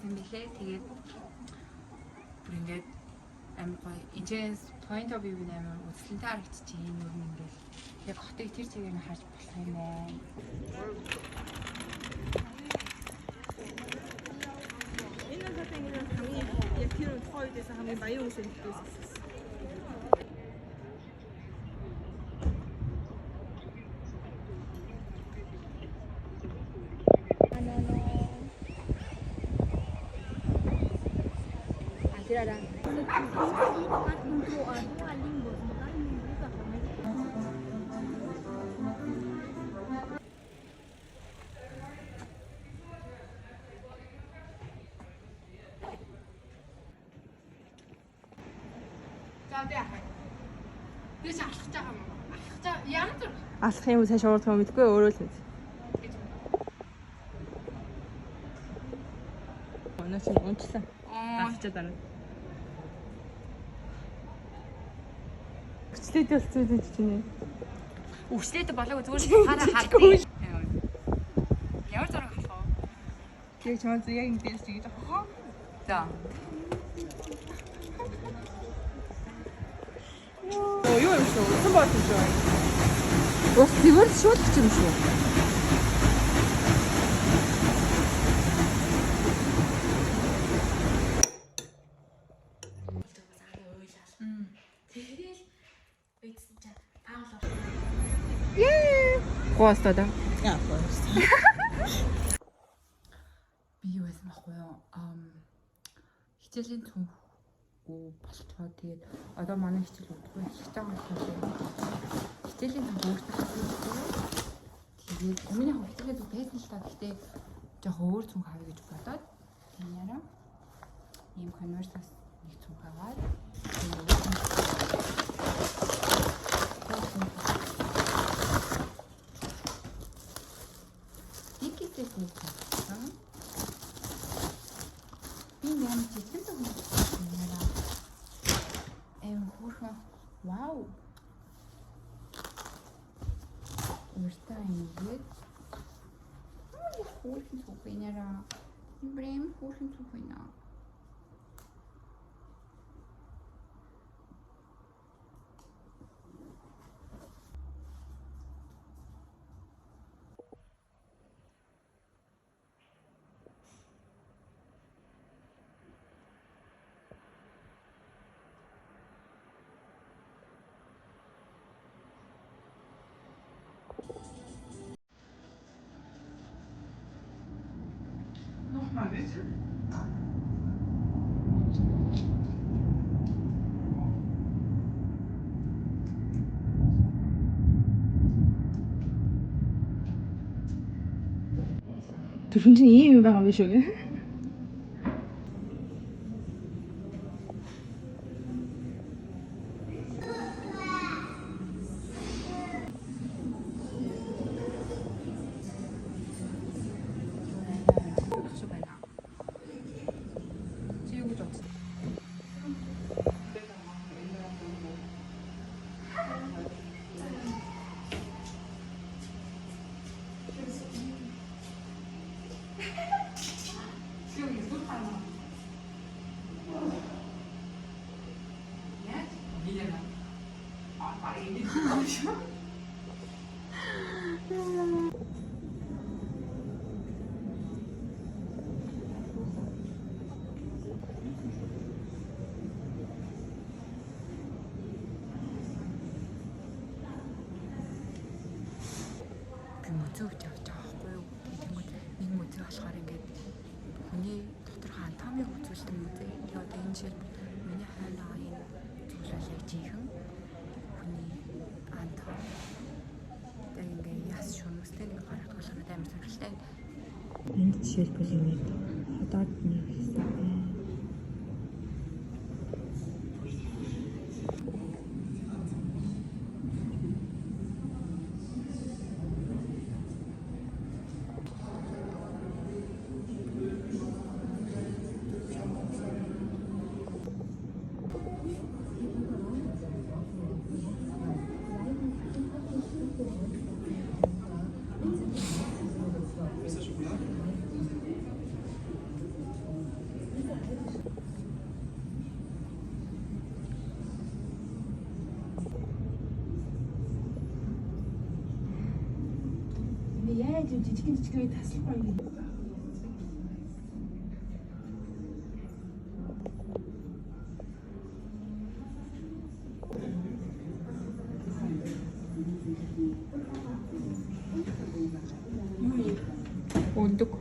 байсан билээ. Тэгээд бүр ингээд амар гоё. Энэс point of view амар үзлэнтэй харагдчих. Энэ юу ингээд яг хотыг тэр чигээр нь харж болох юм байна. Энэ хотын хамгийн яг тэр хоёудаас хамгийн баян үс хэлдэгсэн. Алах юм цааш уурдах юм мэдгүй өөрөө л үз. Өнөө чинь унтсан. Алчаад байна. Хүчлээд болсон үү чинь. Өвчлээд болоогүй зүгээр хараа хардыг. Ямар зураг авах вэ? Яг чамд яг ингэж ингэж авах. За. Юу юм шүү? Хэн болсон шүү? Ус зүгээр шууд ч юм шүү. Тэгэл эцэн чаа паул. Яа. Гоостоо да. Яа, гоос. Би юу байсан байхгүй юу? Хичээлийн цүнх болчихоо тэгээд одоо манай хичээл удахгүй эхэлж байгаа болохоор хичээлийн цүнх өөртөө тэгээд өмнө нь хичээлээ зүг байсан л та гэхдээ жоохон өөр цүнх авъя гэж бодоод тиймээрээ ийм конверсаас нэг цүнх аваад Дикэс нэг цүнх. Би ямар жижиг цүнх Вау. Өөртөө ингээд хөөрхөн цуг байна. Брэм хөөрхөн цуг байна. Түрхэн чинь ийм юм байгаа юм шүү гэ. Мөзөөж явж байгаа байхгүй юу? Тэгмэд нэг мөзөө болохоор ингээд хүний доторх анатомиг үзүүлдэг мөзөө. Тэгээ одоо энэ жишээ миний хайр байгаа энэ зүйлэл яг жинхэнэ хүний анатом. Тэгээ ингээд яс шүмстэй нэг гараад болохоор амар сонирхолтой. Энд жишээлбэл нэг хадаад нэг хэсэг байна. жижигэн таслах гоё. Өндөг.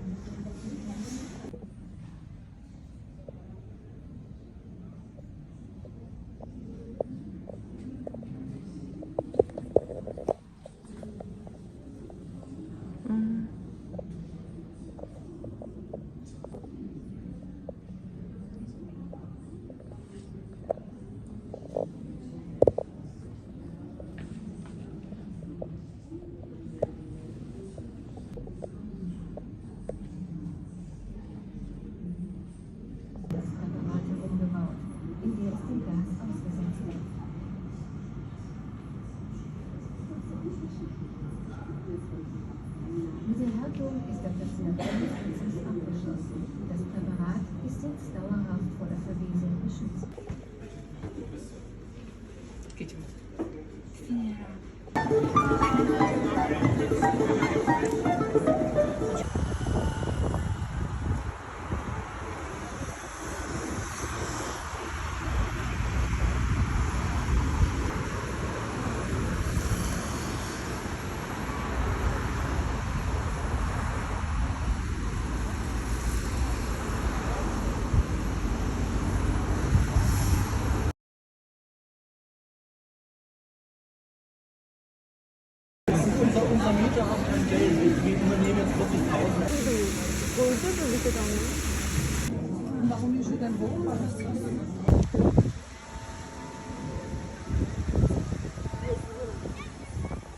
Mit der Härtung ist der Platinum-Prozess abgeschlossen. Das Präparat ist jetzt dauerhaft vor der Verwesung geschützt. Гэж юм. Unser Mieter hat kein Geld. Wir übernehmen jetzt 40.000. Warum ist sie denn hoch?